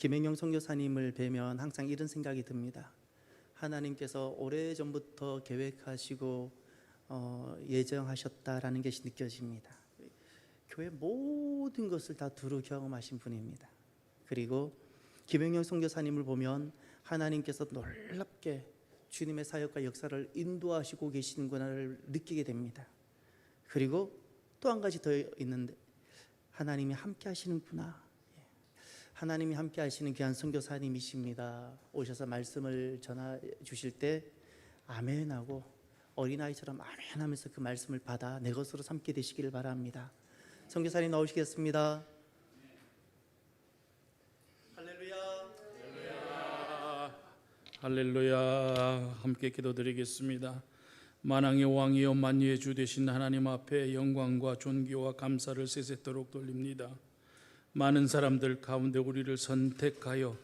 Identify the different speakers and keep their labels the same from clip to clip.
Speaker 1: 김행영 선교사님을 뵈면 항상 이런 생각이 듭니다. 하나님께서 오래전부터 계획하시고 예정하셨다라는 것이 느껴집니다. 교회 모든 것을 다 두루 경험하신 분입니다. 그리고 김행영 선교사님을 보면 하나님께서 놀랍게 주님의 사역과 역사를 인도하시고 계시는구나를 느끼게 됩니다. 그리고 또 한 가지 더 있는데, 하나님이 함께 하시는구나. 하나님이 함께 하시는 귀한 선교사님이십니다. 오셔서 말씀을 전해 주실 때 아멘하고 어린아이처럼 아멘하면서 그 말씀을 받아 내 것으로 삼게 되시기를 바랍니다. 선교사님 나오시겠습니다. 할렐루야.
Speaker 2: 할렐루야. 함께 기도드리겠습니다. 만왕의 왕이여 만유의 주 되신 하나님 앞에 영광과 존귀와 감사를 세세토록 돌립니다. 많은 사람들 가운데 우리를 선택하여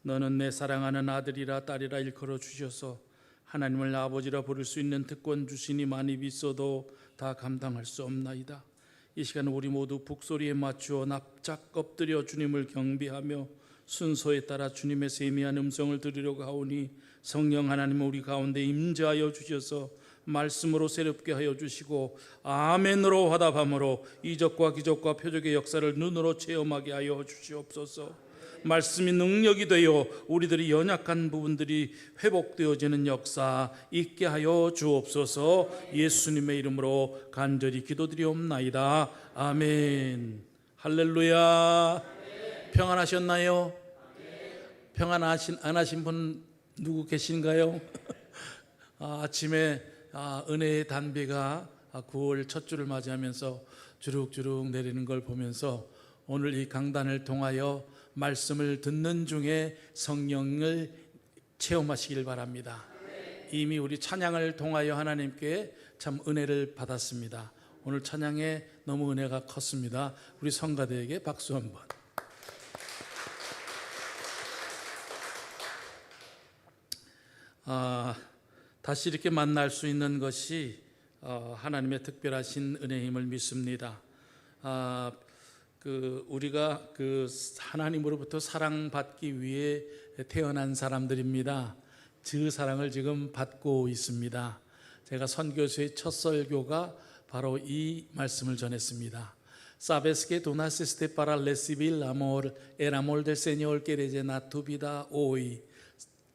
Speaker 2: 너는 내 사랑하는 아들이라 딸이라 일컬어 주셔서 하나님을 아버지라 부를 수 있는 특권 주시니 많이 비싸도 다 감당할 수 없나이다. 이 시간 우리 모두 북소리에 맞추어 납작 엎드려 주님을 경배하며 순서에 따라 주님의 세미한 음성을 들으려고 하오니 성령 하나님 우리 가운데 임재하여 주셔서 말씀으로 새롭게 하여 주시고 아멘으로 화답함으로 이적과 기적과 표적의 역사를 눈으로 체험하게 하여 주시옵소서. 말씀이 능력이 되어 우리들이 연약한 부분들이 회복되어지는 역사 있게 하여 주옵소서. 예수님의 이름으로 간절히 기도드리옵나이다. 아멘. 할렐루야. 평안하셨나요? 평안 안 하신 분 누구 계신가요? 아침에 은혜의 단비가 9월 첫 주를 맞이하면서 주룩주룩 내리는 걸 보면서 오늘 이 강단을 통하여 말씀을 듣는 중에 성령을 체험하시길 바랍니다. 이미 우리 찬양을 통하여 하나님께 참 은혜를 받았습니다. 오늘 찬양에 너무 은혜가 컸습니다. 우리 성가대에게 박수 한번. 다시 이렇게 만날 수 있는 것이 하나님의 특별하신 은혜임을 믿습니다. 우리가 하나님으로부터 사랑받기 위해 태어난 사람들입니다. 그 사랑을 지금 받고 있습니다. 제가 선교수의 첫 설교가 바로 이 말씀을 전했습니다. Sabes que tú naciste para recibir el amor del Señor que eres llena tu vida hoy.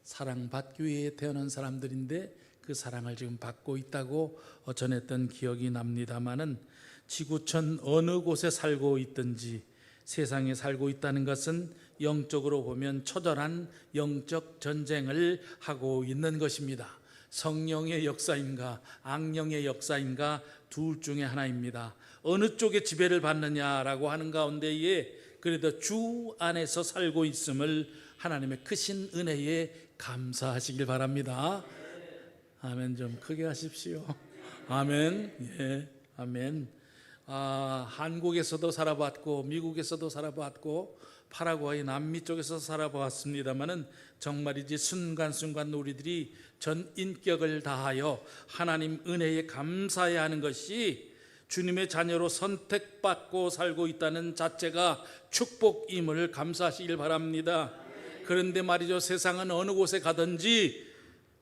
Speaker 2: 사랑받기 위해 태어난 사람들인데 그 사랑을 지금 받고 있다고 전했던 기억이 납니다마는 지구촌 어느 곳에 살고 있든지 세상에 살고 있다는 것은 영적으로 보면 처절한 영적 전쟁을 하고 있는 것입니다. 성령의 역사인가 악령의 역사인가 둘 중에 하나입니다. 어느 쪽에 지배를 받느냐라고 하는 가운데에 그래도 주 안에서 살고 있음을 하나님의 크신 은혜에 감사하시길 바랍니다. 아멘. 좀 크게 하십시오. 아멘. 예, 아멘. 한국에서도 살아봤고 미국에서도 살아봤고 파라과이 남미 쪽에서 살아봤습니다마는 정말이지 순간순간 우리들이 전 인격을 다하여 하나님 은혜에 감사해야 하는 것이 주님의 자녀로 선택받고 살고 있다는 자체가 축복임을 감사하시길 바랍니다. 그런데 말이죠, 세상은 어느 곳에 가든지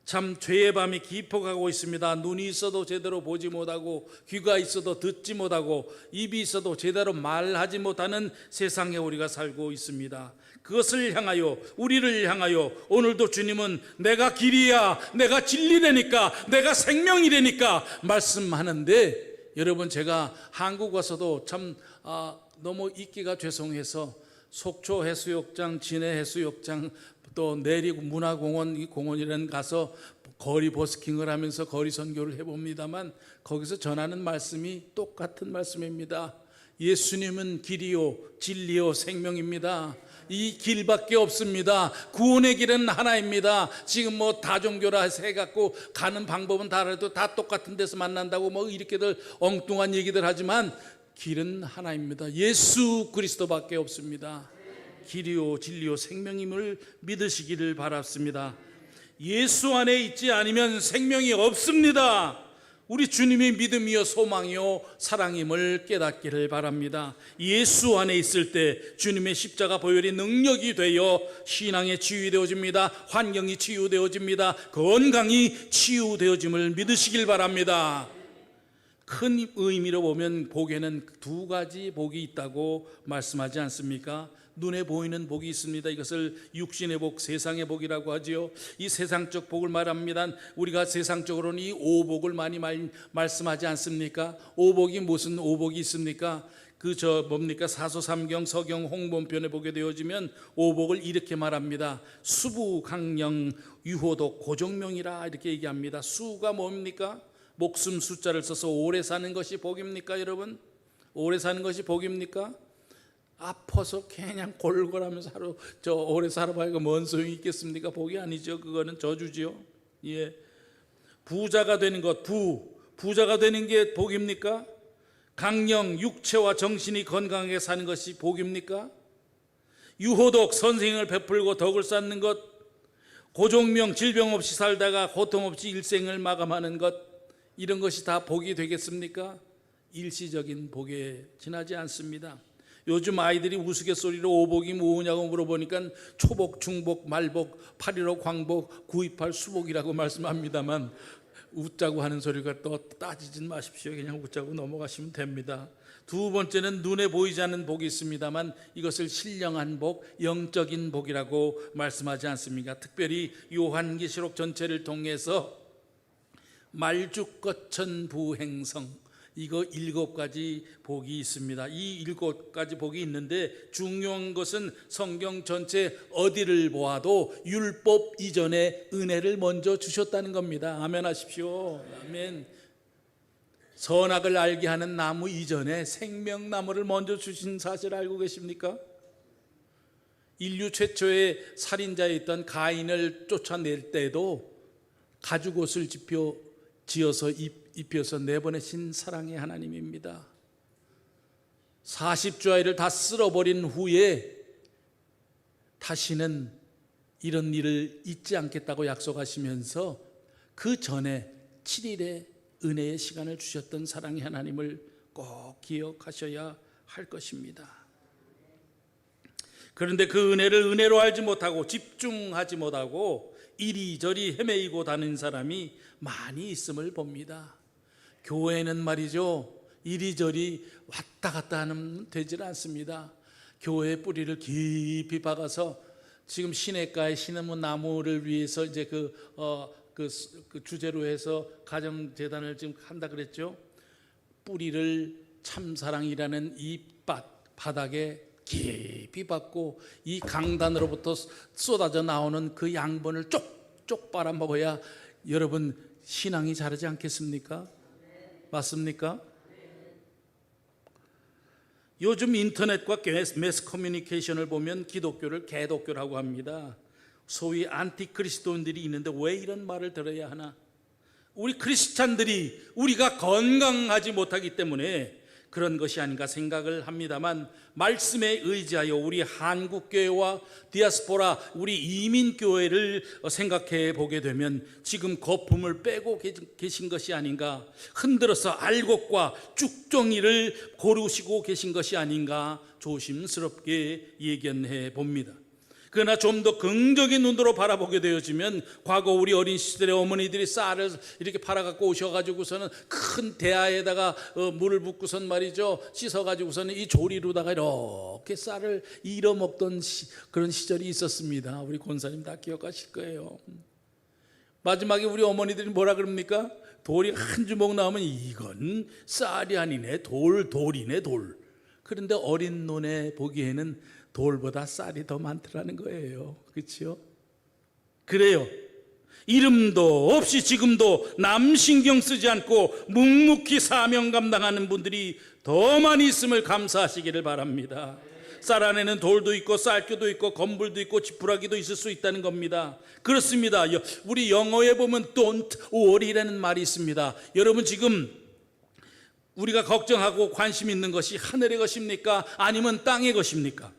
Speaker 2: 참 죄의 밤이 깊어가고 있습니다. 눈이 있어도 제대로 보지 못하고 귀가 있어도 듣지 못하고 입이 있어도 제대로 말하지 못하는 세상에 우리가 살고 있습니다. 그것을 향하여 우리를 향하여 오늘도 주님은 내가 길이야 내가 진리라니까 내가 생명이라니까 말씀하는데, 여러분 제가 한국 와서도 참 너무 있기가 죄송해서 속초 해수욕장, 진해 해수욕장, 또 내리고 문화공원, 이 공원이라는 가서 거리 버스킹을 하면서 거리 선교를 해봅니다만 거기서 전하는 말씀이 똑같은 말씀입니다. 예수님은 길이요 진리요 생명입니다. 이 길밖에 없습니다. 구원의 길은 하나입니다. 지금 뭐 다종교라 해갖고 가는 방법은 다르도 다 똑같은 데서 만난다고 뭐 이렇게들 엉뚱한 얘기들 하지만 길은 하나입니다. 예수 그리스도밖에 없습니다. 길이요 진리요 생명임을 믿으시기를 바랍니다. 예수 안에 있지 않으면 생명이 없습니다. 우리 주님이 믿음이요 소망이요 사랑임을 깨닫기를 바랍니다. 예수 안에 있을 때 주님의 십자가 보혈이 능력이 되어 신앙의 치유되어집니다. 환경이 치유되어집니다. 건강이 치유되어짐을 믿으시길 바랍니다. 큰 의미로 보면 복에는 두 가지 복이 있다고 말씀하지 않습니까? 눈에 보이는 복이 있습니다. 이것을 육신의 복, 세상의 복이라고 하지요. 이 세상적 복을 말합니다. 우리가 세상적으로는 이 오복을 많이 말씀하지 않습니까? 오복이 무슨 오복이 있습니까? 뭡니까? 사소삼경 서경 홍범편에 보게 되어지면 오복을 이렇게 말합니다. 수부 강령 유호독 고정명이라 이렇게 얘기합니다. 수가 뭡니까? 목숨 숫자를 써서 오래 사는 것이 복입니까, 여러분? 오래 사는 것이 복입니까? 아파서 그냥 골골하면서 오래 살아봐야 뭔 소용이 있겠습니까? 복이 아니죠. 그거는 저주지요. 예. 부자가 되는 것, 부자가 되는 게 복입니까? 강령, 육체와 정신이 건강하게 사는 것이 복입니까? 유호독, 선생을 베풀고 덕을 쌓는 것, 고종명, 질병 없이 살다가 고통 없이 일생을 마감하는 것, 이런 것이 다 복이 되겠습니까? 일시적인 복에 지나지 않습니다. 요즘 아이들이 우스갯소리로 오복이 뭐냐고 물어보니까 초복, 중복, 말복, 8.15 광복, 9.28 수복이라고 말씀합니다만 웃자고 하는 소리가 또 따지진 마십시오. 그냥 웃자고 넘어가시면 됩니다. 두 번째는 눈에 보이지 않는 복이 있습니다만 이것을 신령한 복, 영적인 복이라고 말씀하지 않습니까? 특별히 요한계시록 전체를 통해서 말죽거천부행성, 이거 7가지 복이 있습니다. 이 7가지 복이 있는데 중요한 것은 성경 전체 어디를 보아도 율법 이전에 은혜를 먼저 주셨다는 겁니다. 아멘 하십시오. 아멘. 선악을 알게 하는 나무 이전에 생명나무를 먼저 주신 사실 알고 계십니까? 인류 최초의 살인자였던 가인을 쫓아낼 때도 가죽옷을 지어서 입혀서 내보내신 사랑의 하나님입니다. 40주 아이를 다 쓸어버린 후에 다시는 이런 일을 잊지 않겠다고 약속하시면서 그 전에 7일의 은혜의 시간을 주셨던 사랑의 하나님을 꼭 기억하셔야 할 것입니다. 그런데 그 은혜를 은혜로 알지 못하고 집중하지 못하고 이리저리 헤매이고 다니는 사람이 많이 있음을 봅니다. 교회는 말이죠, 이리저리 왔다 갔다 하면 되질 않습니다. 교회의 뿌리를 깊이 박아서 지금 시냇가에 시나몬 나무를 위해서 이제 그 주제로 해서 가정재단을 지금 한다 그랬죠. 뿌리를 참사랑이라는 이 바닥에 깊이 박고 이 강단으로부터 쏟아져 나오는 그 양분을 쪽쪽 빨아먹어야 여러분 신앙이 자라지 않겠습니까? 맞습니까? 요즘 인터넷과 매스 커뮤니케이션을 보면 기독교를 개독교라고 합니다. 소위 안티크리스도인들이 있는데 왜 이런 말을 들어야 하나? 우리 크리스찬들이 우리가 건강하지 못하기 때문에 그런 것이 아닌가 생각을 합니다만, 말씀에 의지하여 우리 한국교회와 디아스포라, 우리 이민교회를 생각해 보게 되면 지금 거품을 빼고 계신 것이 아닌가, 흔들어서 알곡과 쭉정이를 고르시고 계신 것이 아닌가 조심스럽게 예견해 봅니다. 그러나 좀 더 긍정적인 눈으로 바라보게 되어지면, 과거 우리 어린 시절에 어머니들이 쌀을 이렇게 팔아갖고 오셔가지고서는 큰 대야에다가 물을 붓고선 말이죠, 씻어가지고서는 이 조리로다가 이렇게 쌀을 잃어 먹던 그런 시절이 있었습니다. 우리 권사님 다 기억하실 거예요. 마지막에 우리 어머니들이 뭐라 그럽니까? 돌이 한 주먹 나오면 이건 쌀이 아니네, 돌이네, 돌. 그런데 어린 눈에 보기에는 돌보다 쌀이 더 많더라는 거예요. 그렇죠? 그래요. 이름도 없이 지금도 남 신경 쓰지 않고 묵묵히 사명 감당하는 분들이 더 많이 있음을 감사하시기를 바랍니다. 쌀 안에는 돌도 있고 쌀교도 있고 건불도 있고 지푸라기도 있을 수 있다는 겁니다. 그렇습니다. 우리 영어에 보면 don't worry라는 말이 있습니다. 여러분, 지금 우리가 걱정하고 관심 있는 것이 하늘의 것입니까? 아니면 땅의 것입니까?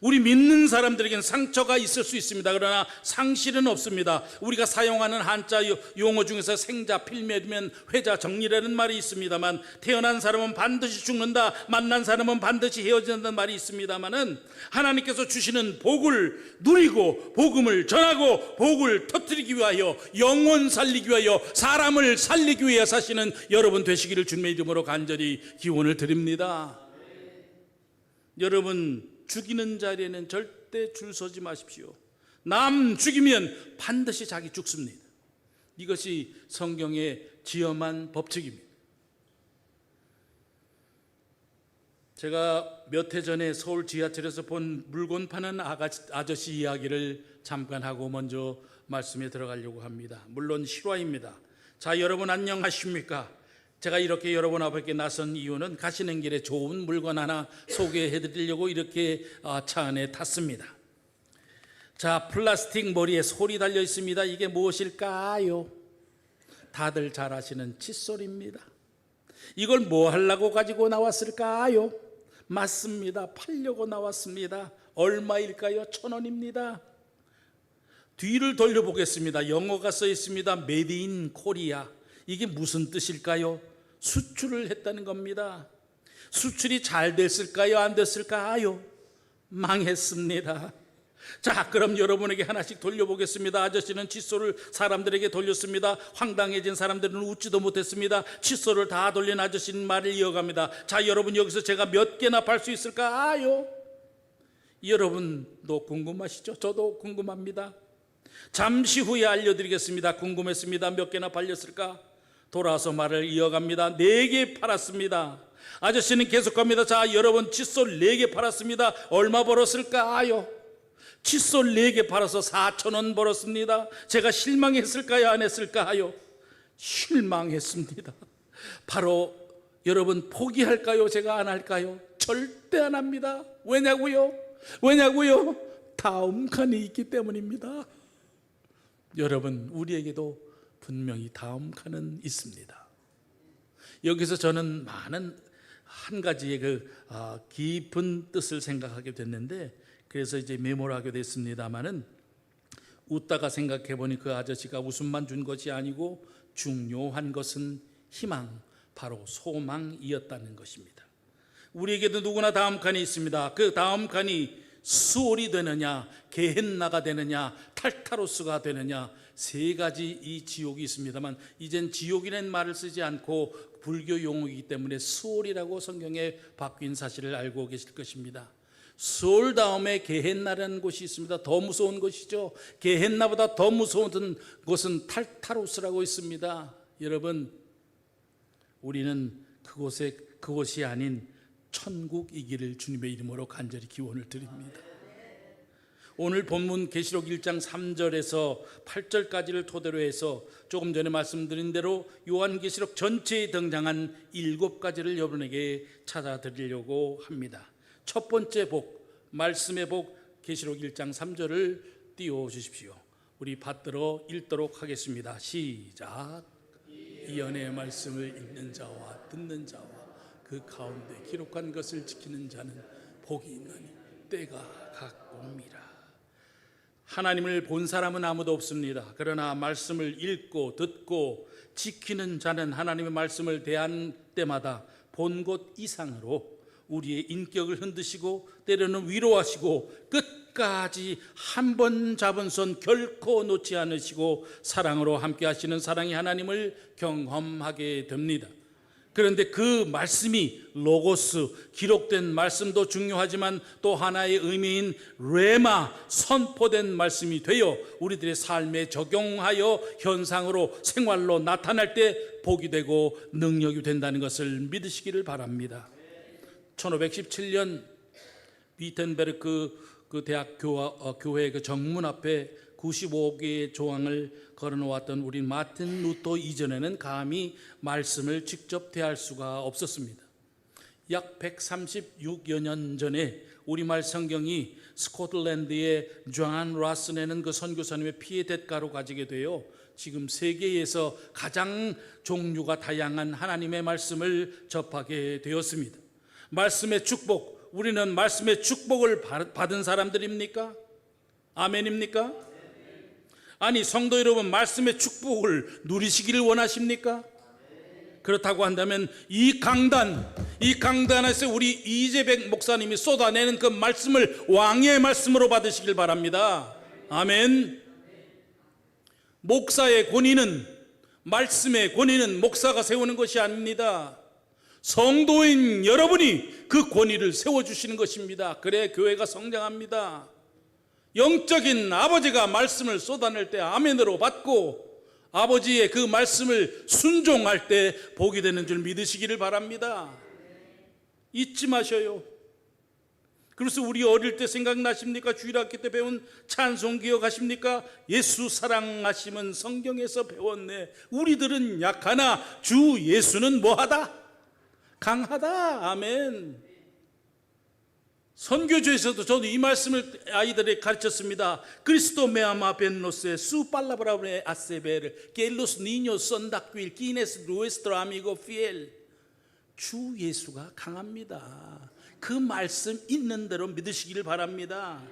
Speaker 2: 우리 믿는 사람들에게는 상처가 있을 수 있습니다. 그러나 상실은 없습니다. 우리가 사용하는 한자 용어 중에서 생자, 필매면, 회자, 정리라는 말이 있습니다만, 태어난 사람은 반드시 죽는다, 만난 사람은 반드시 헤어진다는 말이 있습니다만은, 하나님께서 주시는 복을 누리고 복음을 전하고 복을 터뜨리기 위하여, 영혼 살리기 위하여, 사람을 살리기 위해 사시는 여러분 되시기를 주님의 이름으로 간절히 기원을 드립니다. 여러분, 죽이는 자리에는 절대 줄 서지 마십시오. 남 죽이면 반드시 자기 죽습니다. 이것이 성경의 지엄한 법칙입니다. 제가 몇 해 전에 서울 지하철에서 본 물건 파는 아저씨 이야기를 잠깐 하고 먼저 말씀에 들어가려고 합니다. 물론 실화입니다. 자, 여러분 안녕하십니까? 제가 이렇게 여러분 앞에 나선 이유는 가시는 길에 좋은 물건 하나 소개해 드리려고 이렇게 차 안에 탔습니다. 자, 플라스틱 머리에 솔이 달려 있습니다. 이게 무엇일까요? 다들 잘 아시는 칫솔입니다. 이걸 뭐 하려고 가지고 나왔을까요? 맞습니다. 팔려고 나왔습니다. 얼마일까요? 1,000원입니다. 뒤를 돌려보겠습니다. 영어가 써 있습니다. Made in Korea. 이게 무슨 뜻일까요? 수출을 했다는 겁니다. 수출이 잘 됐을까요? 안 됐을까요? 망했습니다. 자, 그럼 여러분에게 하나씩 돌려보겠습니다. 아저씨는 칫솔을 사람들에게 돌렸습니다. 황당해진 사람들은 웃지도 못했습니다. 칫솔을 다 돌린 아저씨는 말을 이어갑니다. 자, 여러분 여기서 제가 몇 개나 팔 수 있을까요? 여러분도 궁금하시죠? 저도 궁금합니다. 잠시 후에 알려드리겠습니다. 궁금했습니다. 몇 개나 팔렸을까? 돌아서 말을 이어갑니다. 4개 팔았습니다. 아저씨는 계속합니다. 자, 여러분 칫솔 4개 팔았습니다. 얼마 벌었을까요? 칫솔 4개 팔아서 4,000원 벌었습니다. 제가 실망했을까요? 안 했을까요? 실망했습니다. 바로 여러분 포기할까요? 제가 안 할까요? 절대 안 합니다. 왜냐고요? 다음 칸이 있기 때문입니다. 여러분, 우리에게도 분명히 다음 칸은 있습니다. 여기서 저는 많은 한 가지의 깊은 뜻을 생각하게 됐는데, 그래서 이제 메모를 하게 됐습니다만은, 웃다가 생각해 보니 그 아저씨가 웃음만 준 것이 아니고 중요한 것은 희망, 바로 소망이었다는 것입니다. 우리에게도 누구나 다음 칸이 있습니다. 그 다음 칸이 수올이 되느냐, 게헨나가 되느냐, 탈타로스가 되느냐, 3가지 이 지옥이 있습니다만, 이젠 지옥이라는 말을 쓰지 않고 불교 용어이기 때문에 수올이라고 성경에 바뀐 사실을 알고 계실 것입니다. 수올 다음에 게헨나라는 곳이 있습니다. 더 무서운 것이죠. 게헨나보다 더 무서운 곳은 탈타로스라고 있습니다. 여러분, 우리는 그곳이 아닌 천국이기를 주님의 이름으로 간절히 기원을 드립니다. 오늘 본문 계시록 1장 3절에서 8절까지를 토대로 해서 조금 전에 말씀드린 대로 요한계시록 전체에 등장한 7가지를 여러분에게 찾아드리려고 합니다. 첫 번째 복, 말씀의 복, 계시록 1장 3절을 띄워주십시오. 우리 받들어 읽도록 하겠습니다. 시작. 이 연의 말씀을 읽는 자와 듣는 자와 그 가운데 기록한 것을 지키는 자는 복이 있나니 때가 가까움이라. 하나님을 본 사람은 아무도 없습니다. 그러나 말씀을 읽고 듣고 지키는 자는 하나님의 말씀을 대한 때마다 본 것 이상으로 우리의 인격을 흔드시고 때로는 위로하시고 끝까지 한 번 잡은 손 결코 놓지 않으시고 사랑으로 함께 하시는 사랑의 하나님을 경험하게 됩니다. 그런데 그 말씀이 로고스, 기록된 말씀도 중요하지만 또 하나의 의미인 레마, 선포된 말씀이 되어 우리들의 삶에 적용하여 현상으로 생활로 나타날 때 복이 되고 능력이 된다는 것을 믿으시기를 바랍니다. 1517년 비텐베르크 그 대학 교회 그 정문 앞에 95개의 조항을 걸어놓았던 우리 마틴 루터 이전에는 감히 말씀을 직접 대할 수가 없었습니다. 약 136여 년 전에 우리말 성경이 스코틀랜드의 존 라슨에는 그 선교사님의 피해 대가로 가지게 되어 지금 세계에서 가장 종류가 다양한 하나님의 말씀을 접하게 되었습니다. 말씀의 축복, 우리는 말씀의 축복을 받은 사람들입니까? 아멘입니까? 아니, 성도 여러분, 말씀의 축복을 누리시기를 원하십니까? 그렇다고 한다면 이 강단에서 우리 이재백 목사님이 쏟아내는 그 말씀을 왕의 말씀으로 받으시길 바랍니다. 아멘. 목사의 권위는, 말씀의 권위는 목사가 세우는 것이 아닙니다. 성도인 여러분이 그 권위를 세워주시는 것입니다. 그래 교회가 성장합니다. 영적인 아버지가 말씀을 쏟아낼 때 아멘으로 받고 아버지의 그 말씀을 순종할 때 복이 되는 줄 믿으시기를 바랍니다. 잊지 마셔요. 그래서 우리 어릴 때 생각나십니까? 주일학교 때 배운 찬송 기억하십니까? 예수 사랑하심은 성경에서 배웠네. 우리들은 약하나 주 예수는 뭐하다? 강하다. 아멘. 선교조에서도 저도 이 말씀을 아이들에게 가르쳤습니다. 그리스도 메아마 벤노스의 수 팔라브라브레 아세베를 겔로스 니뇨 선다퀴일 끼네스 루에스트로 아미고 피엘. 주 예수가 강합니다. 그 말씀 있는 대로 믿으시기를 바랍니다.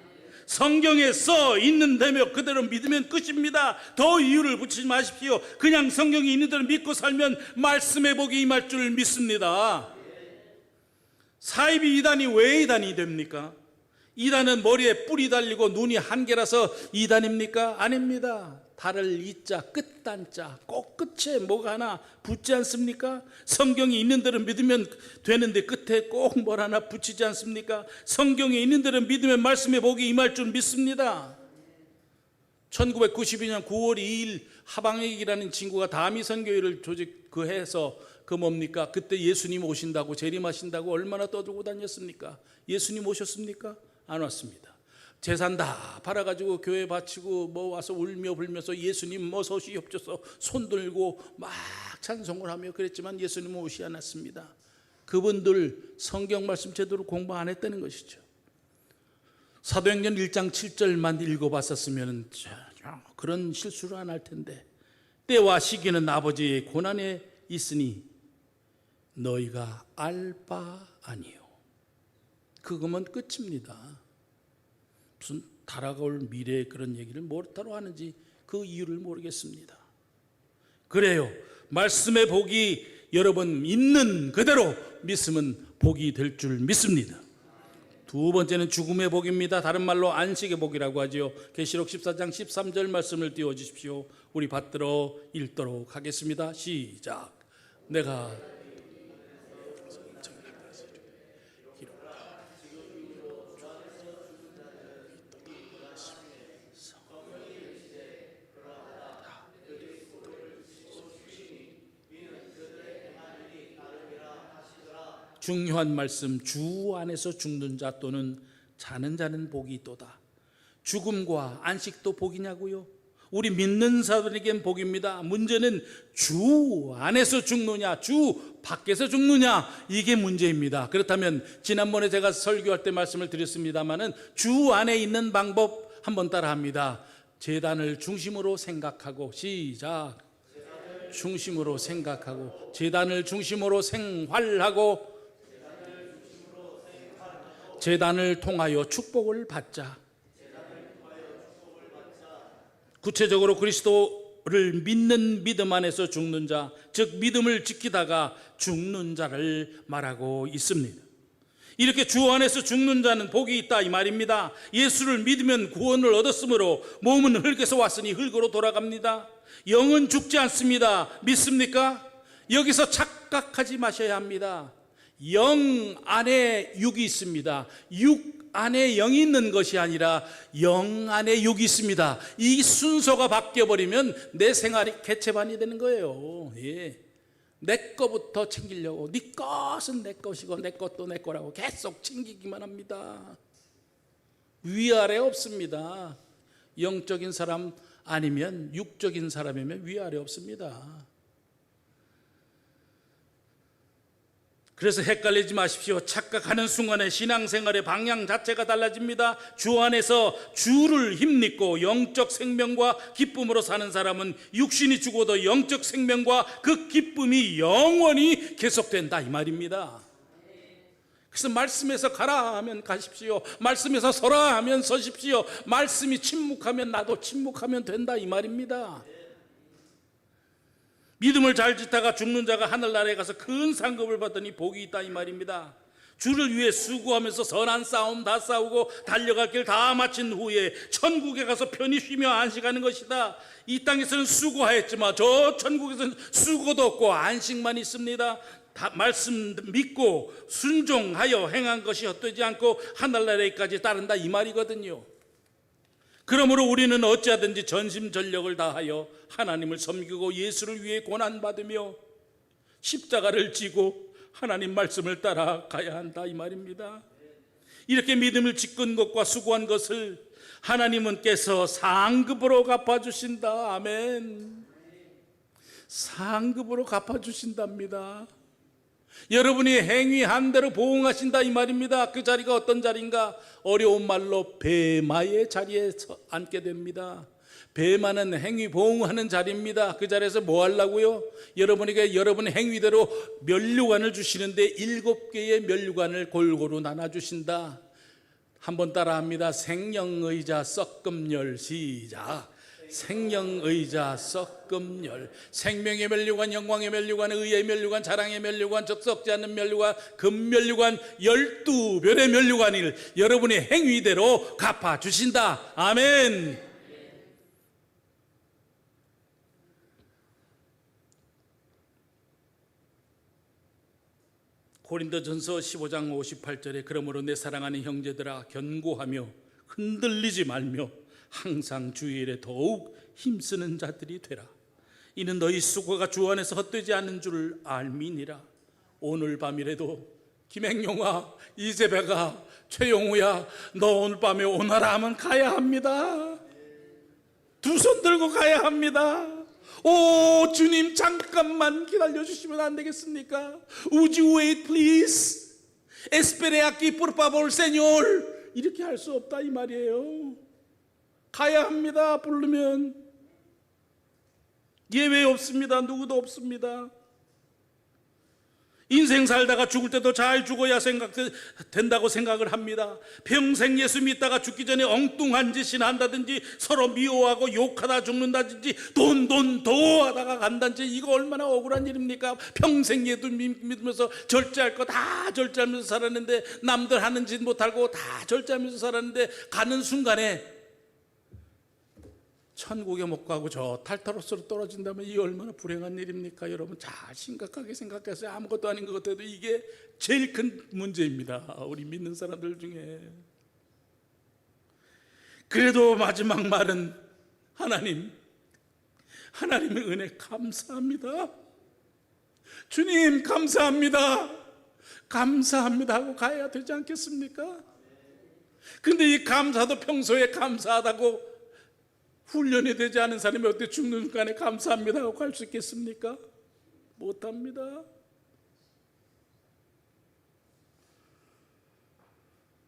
Speaker 2: 성경에 써 있는 대로 그대로 믿으면 끝입니다. 더 이유를 붙이지 마십시오. 그냥 성경이 있는 대로 믿고 살면 말씀의 복이 임할 줄 믿습니다. 사이비 이단이 왜 이단이 됩니까? 이단은 머리에 뿔이 달리고 눈이 한 개라서 이단입니까? 아닙니다. 달을 이자 끝단자 꼭 끝에 뭐가 하나 붙지 않습니까? 성경이 있는 대로 믿으면 되는데 끝에 꼭 뭘 하나 붙이지 않습니까? 성경에 있는 대로 믿으면 말씀의 복이 임할 줄 믿습니다. 1992년 9월 2일 하방액이라는 친구가 다미선교회를 해서 그 뭡니까? 그때 예수님 오신다고 재림하신다고 얼마나 떠들고 다녔습니까? 예수님 오셨습니까? 안 왔습니다. 재산 다 팔아가지고 교회 바치고 뭐 와서 울며 불면서 예수님 어서 오시옵소서 손 들고 막 찬송을 하며 그랬지만 예수님은 오시 않았습니다. 그분들 성경 말씀 제대로 공부 안 했다는 것이죠. 사도행전 1장 7절만 읽어봤었으면 그런 실수를 안 할 텐데 때와 시기는 아버지의 고난에 있으니 너희가 알 바 아니요. 그거면 끝입니다. 무슨 다가올 미래의 그런 얘기를 뭐라고 하는지 그 이유를 모르겠습니다. 그래요. 말씀의 복이 여러분 있는 그대로 믿으면 복이 될 줄 믿습니다. 두 번째는 죽음의 복입니다. 다른 말로 안식의 복이라고 하지요. 계시록 14장 13절 말씀을 띄워주십시오. 우리 받들어 읽도록 하겠습니다. 시작. 내가 중요한 말씀, 주 안에서 죽는 자 또는 자는 자는 복이 있도다. 죽음과 안식도 복이냐고요? 우리 믿는 사람에겐 복입니다. 문제는 주 안에서 죽느냐, 주 밖에서 죽느냐, 이게 문제입니다. 그렇다면 지난번에 제가 설교할 때 말씀을 드렸습니다마는 주 안에 있는 방법 한번 따라합니다. 제단을 중심으로 생각하고 시작. 중심으로 생각하고 제단을 중심으로 생활하고 제단을 통하여 축복을 받자. 구체적으로 그리스도를 믿는 믿음 안에서 죽는 자, 즉 믿음을 지키다가 죽는 자를 말하고 있습니다. 이렇게 주 안에서 죽는 자는 복이 있다 이 말입니다. 예수를 믿으면 구원을 얻었으므로 몸은 흙에서 왔으니 흙으로 돌아갑니다. 영은 죽지 않습니다. 믿습니까? 여기서 착각하지 마셔야 합니다. 영 안에 육이 있습니다. 육 안에 영이 있는 것이 아니라 영 안에 육이 있습니다. 이 순서가 바뀌어버리면 내 생활이 개체반이 되는 거예요. 예. 내 거부터 챙기려고 네 것은 내 것이고 내 것도 내 거라고 계속 챙기기만 합니다. 위아래 없습니다. 영적인 사람 아니면 육적인 사람이면 위아래 없습니다. 그래서 헷갈리지 마십시오. 착각하는 순간에 신앙생활의 방향 자체가 달라집니다. 주 안에서 주를 힘입고 영적 생명과 기쁨으로 사는 사람은 육신이 죽어도 영적 생명과 그 기쁨이 영원히 계속된다 이 말입니다. 그래서 말씀에서 가라 하면 가십시오. 말씀에서 서라 하면 서십시오. 말씀이 침묵하면 나도 침묵하면 된다 이 말입니다. 믿음을 잘 짓다가 죽는 자가 하늘나라에 가서 큰 상급을 받으니 복이 있다 이 말입니다. 주를 위해 수고하면서 선한 싸움 다 싸우고 달려갈 길 다 마친 후에 천국에 가서 편히 쉬며 안식하는 것이다. 이 땅에서는 수고하였지만 저 천국에서는 수고도 없고 안식만 있습니다. 다 말씀 믿고 순종하여 행한 것이 헛되지 않고 하늘나라에까지 따른다 이 말이거든요. 그러므로 우리는 어찌하든지 전심전력을 다하여 하나님을 섬기고 예수를 위해 고난받으며 십자가를 지고 하나님 말씀을 따라가야 한다 이 말입니다. 이렇게 믿음을 짓건 것과 수고한 것을 하나님께서 상급으로 갚아주신다. 아멘. 상급으로 갚아주신답니다. 여러분이 행위한 대로 보응하신다 이 말입니다. 그 자리가 어떤 자리인가? 어려운 말로 배마의 자리에 앉게 됩니다. 배마는 행위 보응하는 자리입니다. 그 자리에서 뭐 하려고요? 여러분에게 여러분의 행위대로 면류관을 주시는데 7개의 면류관을 골고루 나눠주신다. 한번 따라합니다. 생명의자 썩금열. 시작. 생명의자 썩금열. 생명의 면류관, 영광의 면류관, 의의 면류관, 자랑의 면류관, 적석지 않는 면류관, 금면류관, 12별의 면류관을 여러분의 행위대로 갚아주신다. 아멘. 고린도전서 15장 58절에 그러므로 내 사랑하는 형제들아 견고하며 흔들리지 말며 항상 주일에 더욱 힘쓰는 자들이 되라. 이는 너희 수고가 주 안에서 헛되지 않은 줄 알미니라. 오늘 밤이라도 김행용아, 이재배가, 최용우야, 너 오늘 밤에 오너라 하면 가야 합니다. 두 손 들고 가야 합니다. 오 주님 잠깐만 기다려주시면 안 되겠습니까? Would you wait please? Espere aquí por favor señor. 이렇게 할 수 없다 이 말이에요. 가야 합니다. 부르면 예외 없습니다. 누구도 없습니다. 인생 살다가 죽을 때도 잘 죽어야 된다고 생각을 합니다. 평생 예수 믿다가 죽기 전에 엉뚱한 짓이나 한다든지 서로 미워하고 욕하다 죽는다든지 돈 하다가 간다든지 이거 얼마나 억울한 일입니까? 평생 예수 믿으면서 절제할 거 다 절제하면서 살았는데 남들 하는 짓 못하고 다 절제하면서 살았는데 가는 순간에 천국에 못 가고 저 탈타로스로 떨어진다면 이 얼마나 불행한 일입니까? 여러분 잘 심각하게 생각해서 아무것도 아닌 것 같아도 이게 제일 큰 문제입니다. 우리 믿는 사람들 중에. 그래도 마지막 말은 하나님의 은혜 감사합니다. 주님 감사합니다. 감사합니다 하고 가야 되지 않겠습니까? 근데 이 감사도 평소에 감사하다고 훈련이 되지 않은 사람이 어떻게 죽는 순간에 감사합니다 하고 갈 수 있겠습니까? 못합니다.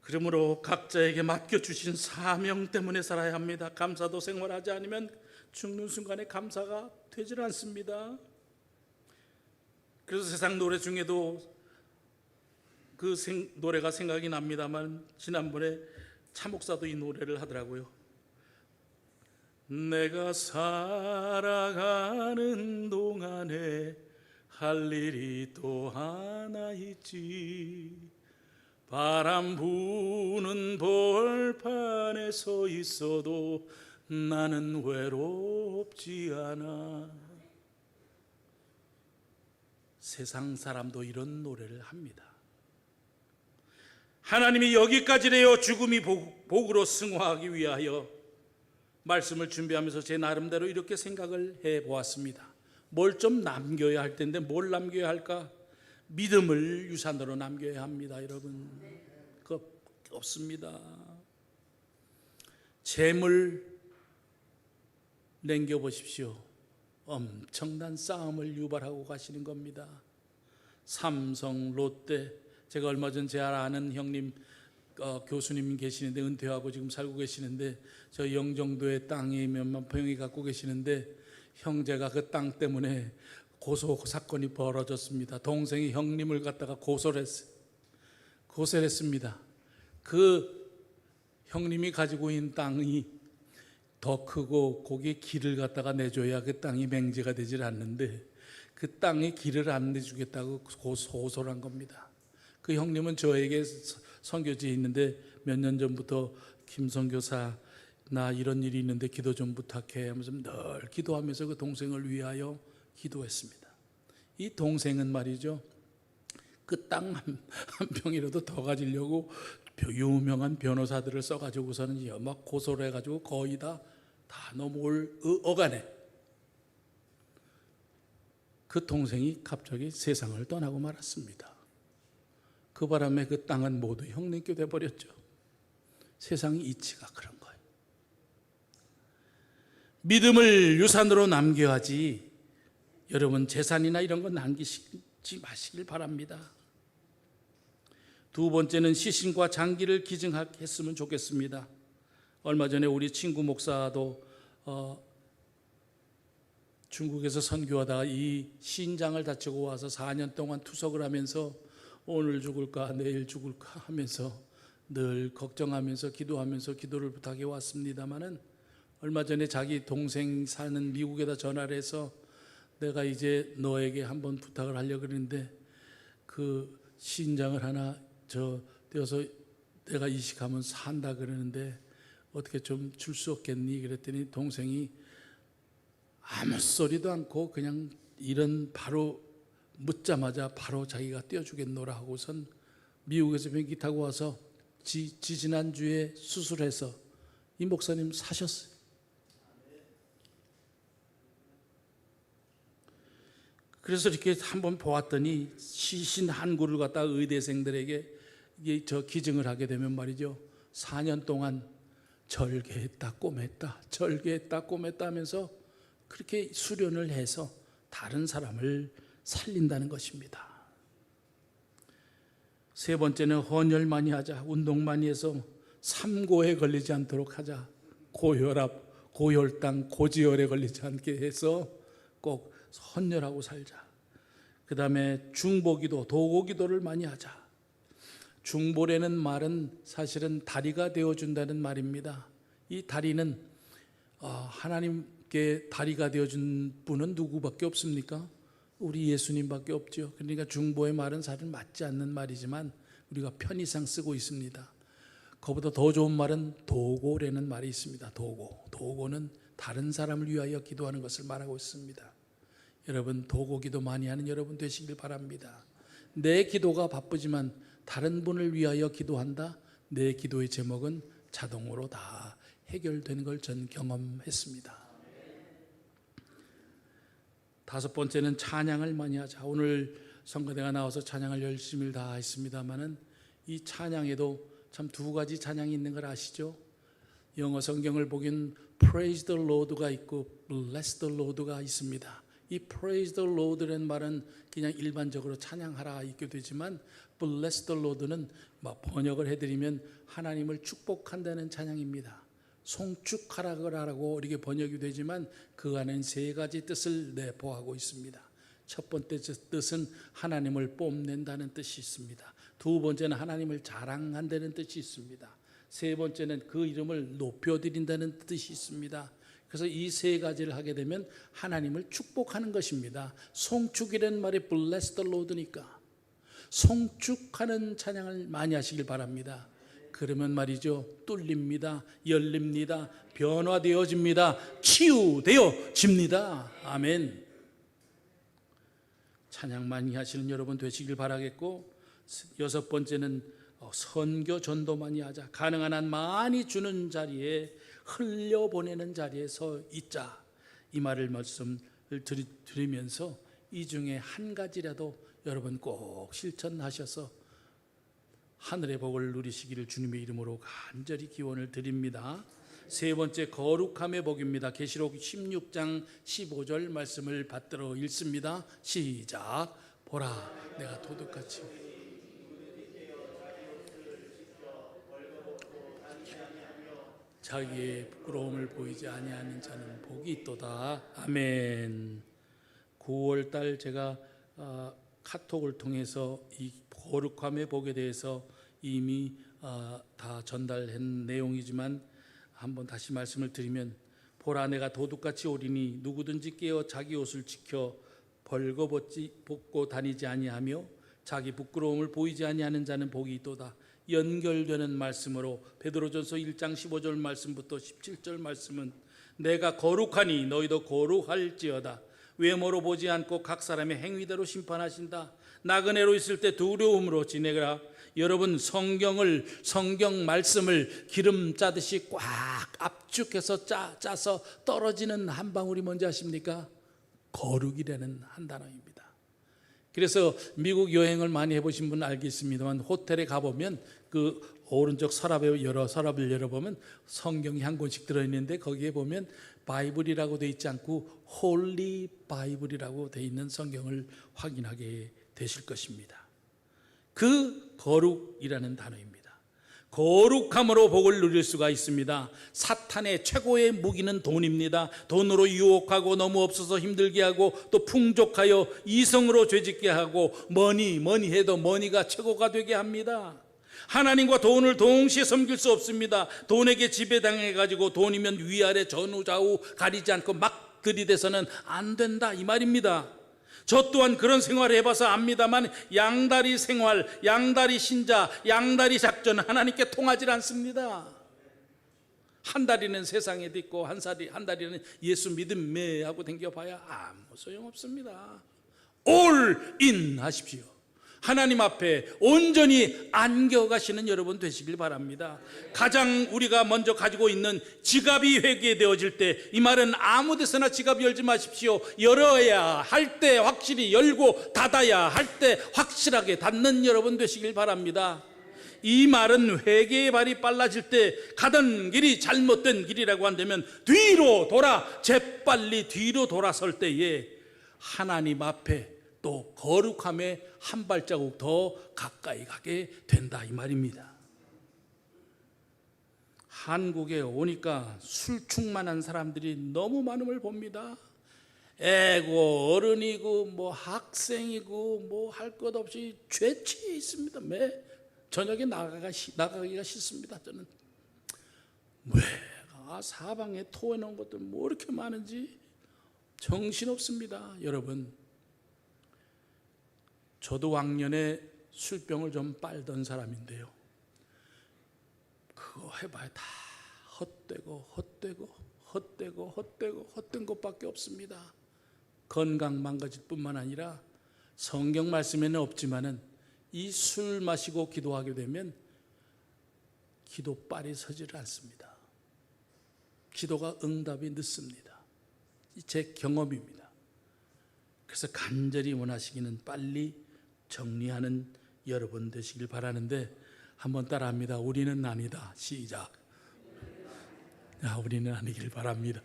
Speaker 2: 그러므로 각자에게 맡겨주신 사명 때문에 살아야 합니다. 감사도 생활하지 않으면 죽는 순간에 감사가 되질 않습니다. 그래서 세상 노래 중에도 그 노래가 생각이 납니다만 지난번에 차 목사도 이 노래를 하더라고요. 내가 살아가는 동안에 할 일이 또 하나 있지. 바람 부는 벌판에 서 있어도 나는 외롭지 않아. 세상 사람도 이런 노래를 합니다. 하나님이 여기까지래요. 죽음이 복으로 승화하기 위하여 말씀을 준비하면서 제 나름대로 이렇게 생각을 해보았습니다. 뭘 좀 남겨야 할 텐데 뭘 남겨야 할까? 믿음을 유산으로 남겨야 합니다. 여러분 그거 없습니다. 재물 남겨보십시오. 엄청난 싸움을 유발하고 가시는 겁니다. 삼성, 롯데, 제가 얼마 전 제 아는 형님 교수님 계시는데 은퇴하고 지금 살고 계시는데 저 영종도의 땅이 몇만 평이 갖고 계시는데 형제가 그 땅 때문에 고소 사건이 벌어졌습니다. 동생이 형님을 갖다가 고소를 했어요. 고생했습니다. 그 형님이 가지고 있는 땅이 더 크고 거기에 길을 갖다가 내줘야 그 땅이 맹지가 되질 않는데 그 땅에 길을 안 내주겠다고 고소를 한 겁니다. 그 형님은 저에게 선교지에 있는데 몇 년 전부터 김 선교사 나 이런 일이 있는데 기도 좀 부탁해 하면서 늘 기도하면서 그 동생을 위하여 기도했습니다. 이 동생은 말이죠, 그 땅 한 평이라도 더 가지려고 유명한 변호사들을 써가지고서는 막 고소를 해가지고 거의 다 넘어올 어간에 그 동생이 갑자기 세상을 떠나고 말았습니다. 그 바람에 그 땅은 모두 형님께 돼버렸죠. 세상의 이치가 그런 거예요. 믿음을 유산으로 남겨야지 여러분 재산이나 이런 거 남기지 마시길 바랍니다. 두 번째는 시신과 장기를 기증했으면 좋겠습니다. 얼마 전에 우리 친구 목사도 중국에서 선교하다가 이 신장을 다치고 와서 4년 동안 투석을 하면서 오늘 죽을까 내일 죽을까 하면서 늘 걱정하면서 기도하면서 기도를 부탁해 왔습니다마는 얼마 전에 자기 동생 사는 미국에다 전화를 해서 내가 이제 너에게 한번 부탁을 하려고 그러는데 그 신장을 하나 떼어서 내가 이식하면 산다 그러는데 어떻게 좀 줄 수 없겠니? 그랬더니 동생이 아무 소리도 않고 그냥 이런 바로 묻자마자 바로 자기가 떼어주겠노라 하고선 미국에서 비행기 타고 와서 지지난주에 수술해서 이 목사님 사셨어요. 그래서 이렇게 한번 보았더니 시신 한 구를 갖다 의대생들에게 저 기증을 하게 되면 말이죠, 4년 동안 절개했다 꼬맸다 절개했다 꼬맸다 하면서 그렇게 수련을 해서 다른 사람을 살린다는 것입니다. 세 번째는 헌혈 많이 하자. 운동 많이 해서 삼고에 걸리지 않도록 하자. 고혈압, 고혈당, 고지혈에 걸리지 않게 해서 꼭 헌혈하고 살자. 그 다음에 중보기도, 도고기도를 많이 하자. 중보라는 말은 사실은 다리가 되어준다는 말입니다. 이 다리는 하나님께 다리가 되어준 분은 누구밖에 없습니까? 우리 예수님밖에 없죠. 그러니까 중보의 말은 사실 맞지 않는 말이지만 우리가 편의상 쓰고 있습니다. 그보다 더 좋은 말은 도고라는 말이 있습니다. 도고는 다른 사람을 위하여 기도하는 것을 말하고 있습니다. 여러분 도고 기도 많이 하는 여러분 되시길 바랍니다. 내 기도가 바쁘지만 다른 분을 위하여 기도한다. 내 기도의 제목은 자동으로 다 해결되는 걸 전 경험했습니다. 다섯 번째는 찬양을 많이 하자. 오늘 성가대가 나와서 찬양을 열심히 다 했습니다마는 이 찬양에도 참 두 가지 찬양이 있는 걸 아시죠? 영어 성경을 보긴 Praise the Lord가 있고 Bless the Lord가 있습니다. 이 Praise the Lord라는 말은 그냥 일반적으로 찬양하라 이렇게 되지만 Bless the Lord는 번역을 해드리면 하나님을 축복한다는 찬양입니다. 송축하라고 이렇게 번역이 되지만 그 안에는 세 가지 뜻을 내포하고 있습니다. 첫 번째 뜻은 하나님을 뽐낸다는 뜻이 있습니다. 두 번째는 하나님을 자랑한다는 뜻이 있습니다. 세 번째는 그 이름을 높여드린다는 뜻이 있습니다. 그래서 이 세 가지를 하게 되면 하나님을 축복하는 것입니다. 송축이라는 말이 Bless the Lord니까 송축하는 찬양을 많이 하시길 바랍니다. 그러면 말이죠, 뚫립니다, 열립니다, 변화되어집니다, 치유되어집니다. 아멘. 찬양 많이 하시는 여러분 되시길 바라겠고, 여섯 번째는 선교 전도 많이 하자. 가능한 한 많이 주는 자리에 흘려보내는 자리에 서 있자. 이 말씀을 드리면서 이 중에 한 가지라도 여러분 꼭 실천하셔서 하늘의 복을 누리시기를 주님의 이름으로 간절히 기원을 드립니다. 세 번째 거룩함의 복입니다. 계시록 16장 15절 말씀을 받들어 읽습니다. 시작. 보라 내가 도둑같이 자기의 부끄러움을 보이지 아니하는 자는 복이 있도다. 아멘. 9월달 제가 카톡을 통해서 이 거룩함의 복에 대해서 이미 다 전달한 내용이지만 한번 다시 말씀을 드리면, 보라 내가 도둑같이 오리니 누구든지 깨어 자기 옷을 지켜 벌거벗고 다니지 아니하며 자기 부끄러움을 보이지 아니하는 자는 복이 있도다. 연결되는 말씀으로 베드로전서 1장 15절 말씀부터 17절 말씀은 내가 거룩하니 너희도 거룩할지어다. 외모로 보지 않고 각 사람의 행위대로 심판하신다. 나그네로 있을 때 두려움으로 지내라. 여러분, 성경 말씀을 기름 짜듯이 꽉 압축해서 짜서 떨어지는 한 방울이 뭔지 아십니까? 거룩이라는 한 단어입니다. 그래서 미국 여행을 많이 해보신 분은 알겠습니다만, 호텔에 가보면 그 오른쪽 서랍에 서랍을 열어보면 성경이 한 권씩 들어있는데, 거기에 보면 바이블이라고 되어 있지 않고 홀리 바이블이라고 되어 있는 성경을 확인하게 되실 것입니다. 그 거룩이라는 단어입니다. 거룩함으로 복을 누릴 수가 있습니다. 사탄의 최고의 무기는 돈입니다. 돈으로 유혹하고 너무 없어서 힘들게 하고, 또 풍족하여 이성으로 죄짓게 하고, 머니 해도 머니가 최고가 되게 합니다. 하나님과 돈을 동시에 섬길 수 없습니다. 돈에게 지배당해가지고 돈이면 위아래 전후좌우 가리지 않고 막 들이대서는 안 된다, 이 말입니다. 저 또한 그런 생활을 해봐서 압니다만, 양다리 생활, 양다리 신자, 양다리 작전은 하나님께 통하지 않습니다. 한 다리는 세상에 있고 한 다리는 예수 믿음에 하고 댕겨봐야 아무 소용없습니다. 올 인 하십시오. 하나님 앞에 온전히 안겨가시는 여러분 되시길 바랍니다. 가장 우리가 먼저 가지고 있는 지갑이 회개되어질 때, 이 말은 아무 데서나 지갑 열지 마십시오. 열어야 할 때 확실히 열고, 닫아야 할 때 확실하게 닫는 여러분 되시길 바랍니다. 이 말은 회개의 발이 빨라질 때, 가던 길이 잘못된 길이라고 한다면 뒤로 재빨리 뒤로 돌아설 때에 하나님 앞에 또 거룩함에 한 발자국 더 가까이 가게 된다, 이 말입니다. 한국에 오니까 술 충만한 사람들이 너무 많음을 봅니다. 애고 어른이고 뭐 학생이고 뭐 할 것 없이 죄취해 있습니다. 매 저녁에 나가기가 싫습니다. 저는 왜 사방에 토해 놓은 것들 뭐 이렇게 많은지 정신없습니다. 여러분, 저도 왕년에 술병을 좀 빨던 사람인데요, 그거 해봐야 다 헛된 것밖에 없습니다. 건강 망가질 뿐만 아니라 성경 말씀에는 없지만은 이 술 마시고 기도하게 되면 기도빨이 서질 않습니다. 기도가 응답이 늦습니다. 제 경험입니다. 그래서 간절히 원하시기는 빨리 정리하는 여러분 되시길 바라는데, 한번 따라합니다. 우리는 아니다. 시작. 우리는 아니길 바랍니다.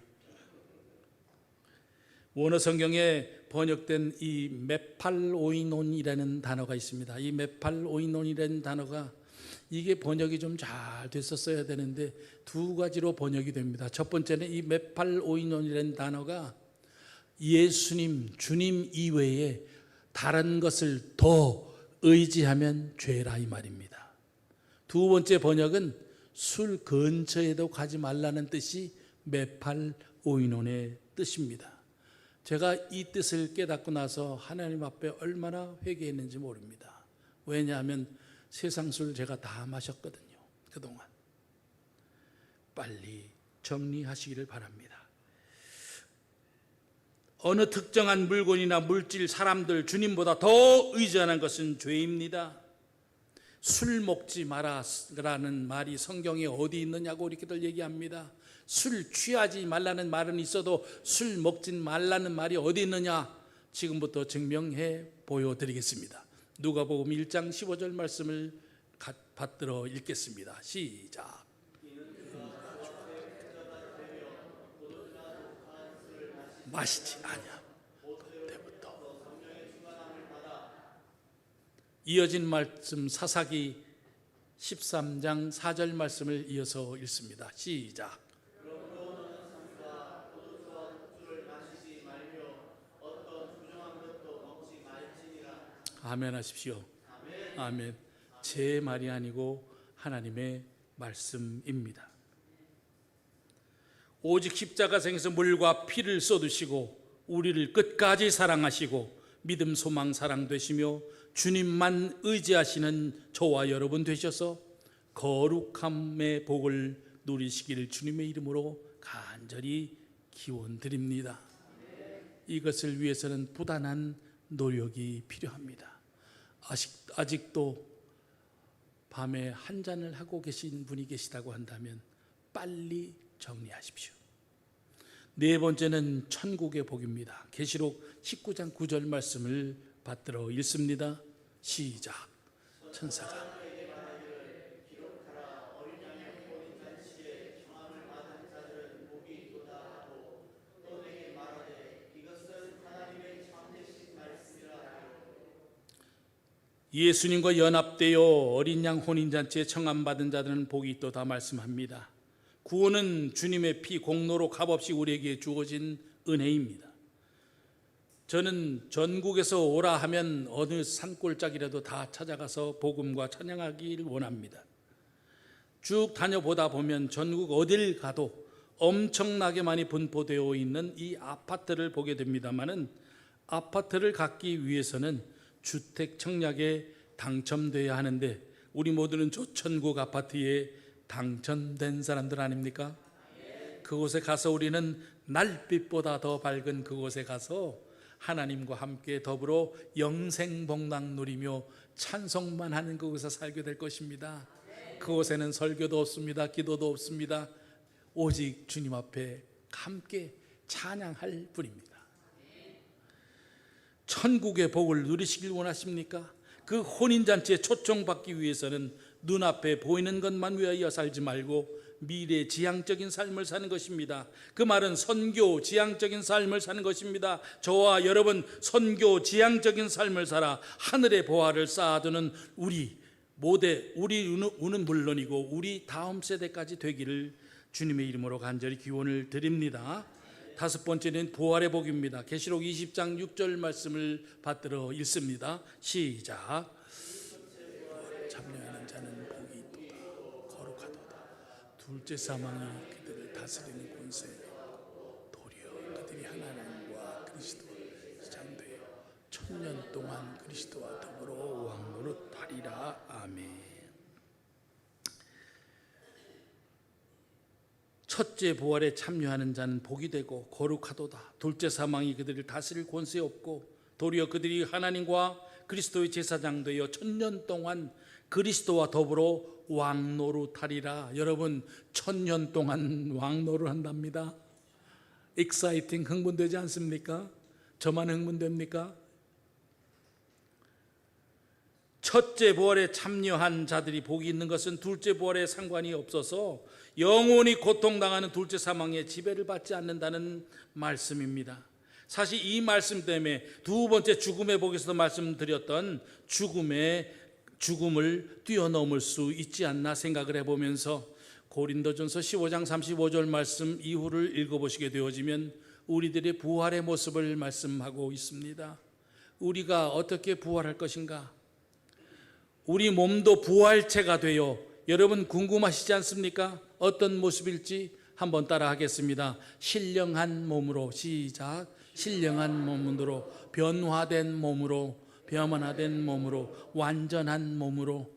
Speaker 2: 원어 성경에 번역된 이 메팔오이논이라는 단어가 있습니다. 이 메팔오이논이라는 단어가, 이게 번역이 좀 잘 됐었어야 되는데 두 가지로 번역이 됩니다. 첫 번째는 이 메팔오이논이라는 단어가 예수님, 주님 이외에 다른 것을 더 의지하면 죄라, 이 말입니다. 두 번째 번역은 술 근처에도 가지 말라는 뜻이 메팔오이논의 뜻입니다. 제가 이 뜻을 깨닫고 나서 하나님 앞에 얼마나 회개했는지 모릅니다. 왜냐하면 세상 술 제가 다 마셨거든요, 그동안. 빨리 정리하시기를 바랍니다. 어느 특정한 물건이나 물질, 사람들, 주님보다 더 의존하는 것은 죄입니다. 술 먹지 마라라는 말이 성경에 어디 있느냐고 이렇게들 얘기합니다. 술 취하지 말라는 말은 있어도 술 먹지 말라는 말이 어디 있느냐? 지금부터 증명해 보여드리겠습니다. 누가복음 1장 15절 말씀을 받들어 읽겠습니다. 시작. 마시지 아니야. 그때부터 이어진 말씀, 사사기 13장 4절 말씀을 이어서 읽습니다. 시작. 아멘 하십시오. 아멘. 제 말이 아니고 하나님의 말씀입니다. 오직 십자가상에서 물과 피를 쏟으시고 우리를 끝까지 사랑하시고 믿음, 소망, 사랑 되시며 주님만 의지하시는 저와 여러분 되셔서 거룩함의 복을 누리시기를 주님의 이름으로 간절히 기원드립니다. 이것을 위해서는 부단한 노력이 필요합니다. 아직도 밤에 한 잔을 하고 계신 분이 계시다고 한다면 빨리 정리하십시오. 네 번째는 천국의 복입니다. 계시록 19장 9절 말씀을 받들어 읽습니다. 시작. 천사가 예수님과 연합되어 어린 양 혼인잔치에 청함받은 자들은 복이 있도다 말씀합니다. 구원은 주님의 피 공로로 값없이 우리에게 주어진 은혜입니다. 저는 전국에서 오라 하면 어느 산골짜기라도 다 찾아가서 복음과 찬양하기를 원합니다. 쭉 다녀보다 보면 전국 어딜 가도 엄청나게 많이 분포되어 있는 이 아파트를 보게 됩니다마는 아파트를 갖기 위해서는 주택 청약에 당첨돼야 하는데 우리 모두는 저 천국 아파트에 당첨된 사람들 아닙니까? 그곳에 가서 우리는 날빛보다 더 밝은 그곳에 가서 하나님과 함께 더불어 영생복락 누리며 찬송만 하는 그곳에 살게 될 것입니다. 그곳에는 설교도 없습니다. 기도도 없습니다. 오직 주님 앞에 함께 찬양할 뿐입니다. 천국의 복을 누리시길 원하십니까? 그 혼인잔치에 초청받기 위해서는 눈앞에 보이는 것만 위하여 살지 말고 미래 지향적인 삶을 사는 것입니다. 그 말은 선교 지향적인 삶을 사는 것입니다. 저와 여러분 선교 지향적인 삶을 살아 하늘의 보화를 쌓아두는 우리는 물론이고 우리 다음 세대까지 되기를 주님의 이름으로 간절히 기원을 드립니다. 다섯 번째는 부활의 복입니다. 계시록 20장 6절 말씀을 받들어 읽습니다. 시작. 참여하는 자는 복이 있도다. 거룩하도다. 둘째 사망이 그들을 다스리는 권세. 도리어 그들이 하나님과 그리스도의 장되어 1000년 동안 그리스도와 더불어 왕노릇하리라. 아멘. 첫째 부활에 참여하는 자는 복이 되고 거룩하도다. 둘째 사망이 그들을 다스릴 권세 없고 도리어 그들이 하나님과 그리스도의 제사장 되어 1000년 동안 그리스도와 더불어 왕노릇하리라. 여러분 1000년 동안 왕노릇 한답니다. 익사이팅, 흥분되지 않습니까? 저만 흥분됩니까? 첫째 부활에 참여한 자들이 복이 있는 것은 둘째 부활에 상관이 없어서 영원히 고통당하는 둘째 사망의 지배를 받지 않는다는 말씀입니다. 사실 이 말씀 때문에 두 번째 죽음의 복에서도 말씀드렸던 죽음을 뛰어넘을 수 있지 않나 생각을 해보면서 고린도전서 15장 35절 말씀 이후를 읽어보시게 되어지면 우리들의 부활의 모습을 말씀하고 있습니다. 우리가 어떻게 부활할 것인가? 우리 몸도 부활체가 되어 여러분 궁금하시지 않습니까? 어떤 모습일지 한번 따라 하겠습니다. 신령한 몸으로 시작. 신령한 몸으로 변화된 몸으로 완전한 몸으로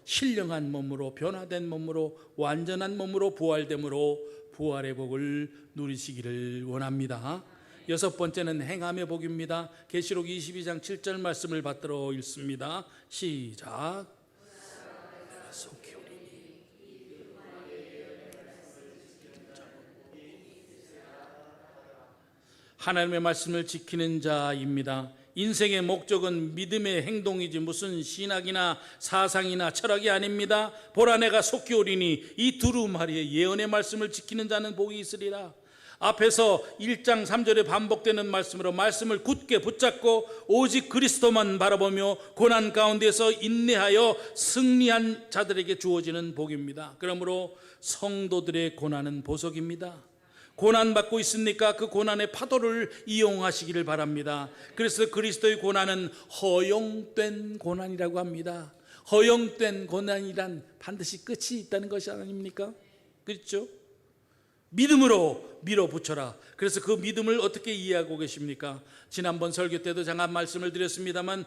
Speaker 2: 신령한 몸으로 변화된 몸으로 완전한 몸으로 부활됨으로 부활의 복을 누리시기를 원합니다. 여섯 번째는 행함의 복입니다. 계시록 22장 7절 말씀을 받들어 읽습니다. 시작. 내가 속히 오리니 하나님의 말씀을 지키는 자입니다. 인생의 목적은 믿음의 행동이지 무슨 신학이나 사상이나 철학이 아닙니다. 보라 내가 속히 오리니 이 두루마리의 예언의 말씀을 지키는 자는 복이 있으리라. 앞에서 1장 3절에 반복되는 말씀으로 말씀을 굳게 붙잡고 오직 그리스도만 바라보며 고난 가운데서 인내하여 승리한 자들에게 주어지는 복입니다. 그러므로 성도들의 고난은 보석입니다. 고난받고 있습니까? 그 고난의 파도를 이용하시기를 바랍니다. 그래서 그리스도의 고난은 허용된 고난이라고 합니다. 허용된 고난이란 반드시 끝이 있다는 것이 아닙니까? 그렇죠? 믿음으로 밀어붙여라. 그래서 그 믿음을 어떻게 이해하고 계십니까? 지난번 설교 때도 잠깐 말씀을 드렸습니다만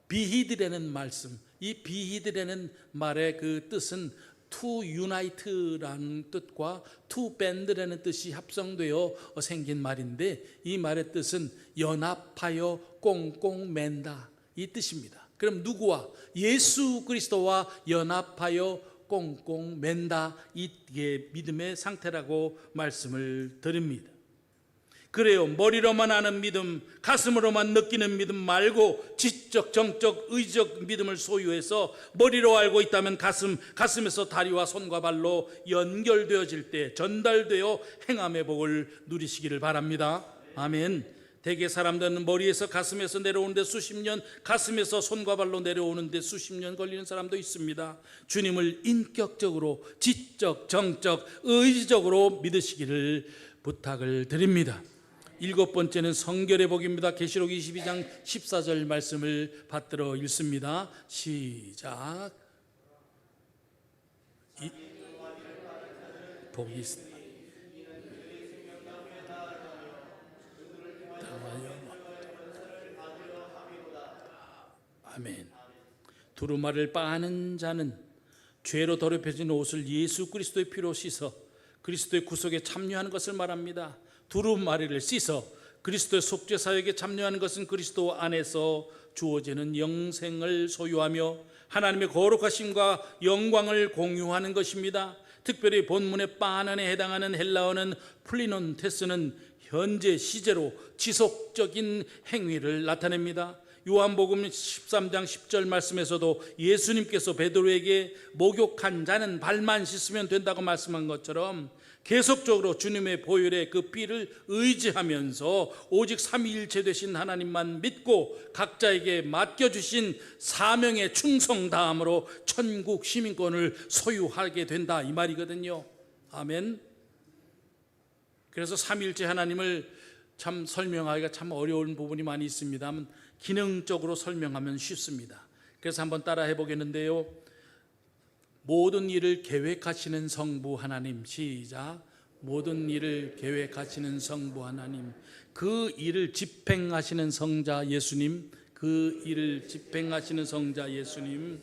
Speaker 2: 비히드라는 말씀, 이 비히드라는 말의 그 뜻은 to unite라는 뜻과 to band라는 뜻이 합성되어 생긴 말인데, 이 말의 뜻은 연합하여 꽁꽁 맨다, 이 뜻입니다. 그럼 누구와? 예수 그리스도와 연합하여 꽁꽁 맨다, 이게 믿음의 상태라고 말씀을 드립니다. 그래요. 머리로만 아는 믿음, 가슴으로만 느끼는 믿음 말고 지적, 정적, 의적 믿음을 소유해서 머리로 알고 있다면 가슴에서 다리와 손과 발로 연결되어질 때 전달되어 행함의 복을 누리시기를 바랍니다. 아멘. 대개 사람들은 머리에서 가슴에서 내려오는데 수십 년, 가슴에서 손과 발로 내려오는데 수십 년 걸리는 사람도 있습니다. 주님을 인격적으로, 지적, 정적, 의지적으로 믿으시기를 부탁을 드립니다. 7번째는 성결의 복입니다. 계시록 22장 14절 말씀을 받들어 읽습니다. 시작. 복이 있습니다. 아멘. 두루마리를 빠는 자는 죄로 더럽혀진 옷을 예수 그리스도의 피로 씻어 그리스도의 구속에 참여하는 것을 말합니다. 두루마리를 씻어 그리스도의 속죄 사역에 참여하는 것은 그리스도 안에서 주어지는 영생을 소유하며 하나님의 거룩하심과 영광을 공유하는 것입니다. 특별히 본문의 빠는에 해당하는 헬라어는 플리논테스는 현재 시제로 지속적인 행위를 나타냅니다. 요한복음 13장 10절 말씀에서도 예수님께서 베드로에게 목욕한 자는 발만 씻으면 된다고 말씀한 것처럼 계속적으로 주님의 보혈의 그 피를 의지하면서 오직 삼위일체 되신 하나님만 믿고 각자에게 맡겨주신 사명에 충성다함으로 천국 시민권을 소유하게 된다, 이 말이거든요. 아멘. 그래서 삼위일체 하나님을 참 설명하기가 참 어려운 부분이 많이 있습니다만 기능적으로 설명하면 쉽습니다. 그래서 한번 따라 해보겠는데요. 모든 일을 계획하시는 성부 하나님, 시작. 모든 일을 계획하시는 성부 하나님, 그 일을 집행하시는 성자 예수님, 그 일을 집행하시는 성자 예수님,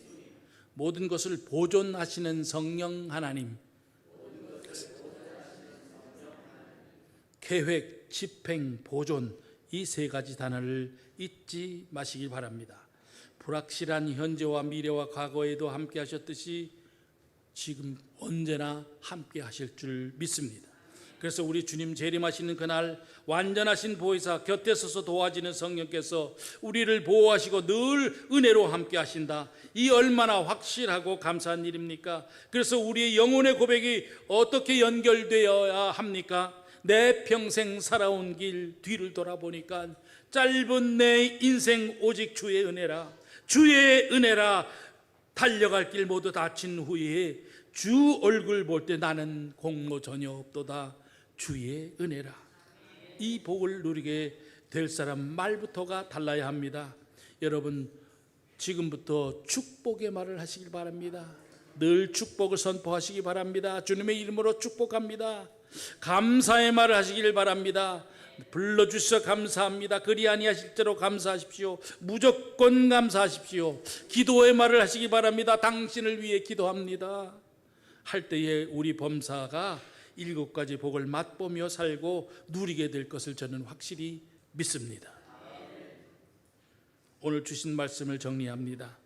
Speaker 2: 모든 것을 보존하시는 성령 하나님. 계획, 집행, 보존, 이 세 가지 단어를 잊지 마시길 바랍니다. 불확실한 현재와 미래와 과거에도 함께 하셨듯이 지금 언제나 함께 하실 줄 믿습니다. 그래서 우리 주님 재림하시는 그날 완전하신 보혜사 곁에 서서 도와지는 성령께서 우리를 보호하시고 늘 은혜로 함께 하신다. 이 얼마나 확실하고 감사한 일입니까? 그래서 우리의 영혼의 고백이 어떻게 연결되어야 합니까? 내 평생 살아온 길 뒤를 돌아보니까 짧은 내 인생 오직 주의 은혜라, 주의 은혜라. 달려갈 길 모두 다친 후에 주 얼굴 볼 때 나는 공로 전혀 없도다. 주의 은혜라. 이 복을 누리게 될 사람 말부터가 달라야 합니다. 여러분, 지금부터 축복의 말을 하시길 바랍니다. 늘 축복을 선포하시기 바랍니다. 주님의 이름으로 축복합니다. 감사의 말을 하시길 바랍니다. 불러주셔서 감사합니다. 그리 아니하실 대로 감사하십시오. 무조건 감사하십시오. 기도의 말을 하시기 바랍니다. 당신을 위해 기도합니다. 할 때에 우리 범사가 7가지 복을 맛보며 살고 누리게 될 것을 저는 확실히 믿습니다. 오늘 주신 말씀을 정리합니다.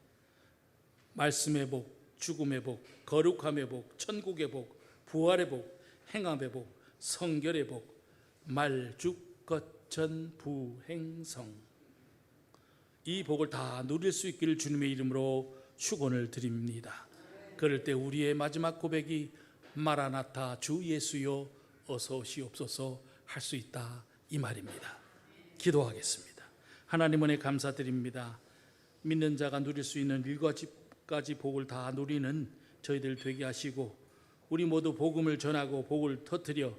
Speaker 2: 말씀의 복, 죽음의 복, 거룩함의 복, 천국의 복, 부활의 복, 행함의 복, 성결의 복, 말죽거천부행성. 이 복을 다 누릴 수 있기를 주님의 이름으로 축원을 드립니다. 그럴 때 우리의 마지막 고백이 마라나타 주 예수여 어서 오시옵소서 할 수 있다, 이 말입니다. 기도하겠습니다. 하나님 은혜 감사드립니다. 믿는 자가 누릴 수 있는 7가지 복을 다 누리는 저희들 되게 하시고 우리 모두 복음을 전하고 복을 터뜨려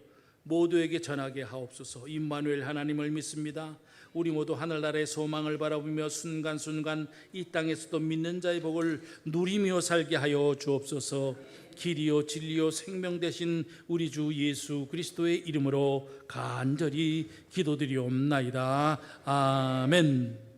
Speaker 2: 모두에게 전하게 하옵소서. 임마누엘 하나님을 믿습니다. 우리 모두 하늘나라의 소망을 바라보며 순간순간 이 땅에서도 믿는 자의 복을 누리며 살게 하여 주옵소서. 길이요 진리요 생명 되신 우리 주 예수 그리스도의 이름으로 간절히 기도드리옵나이다. 아멘.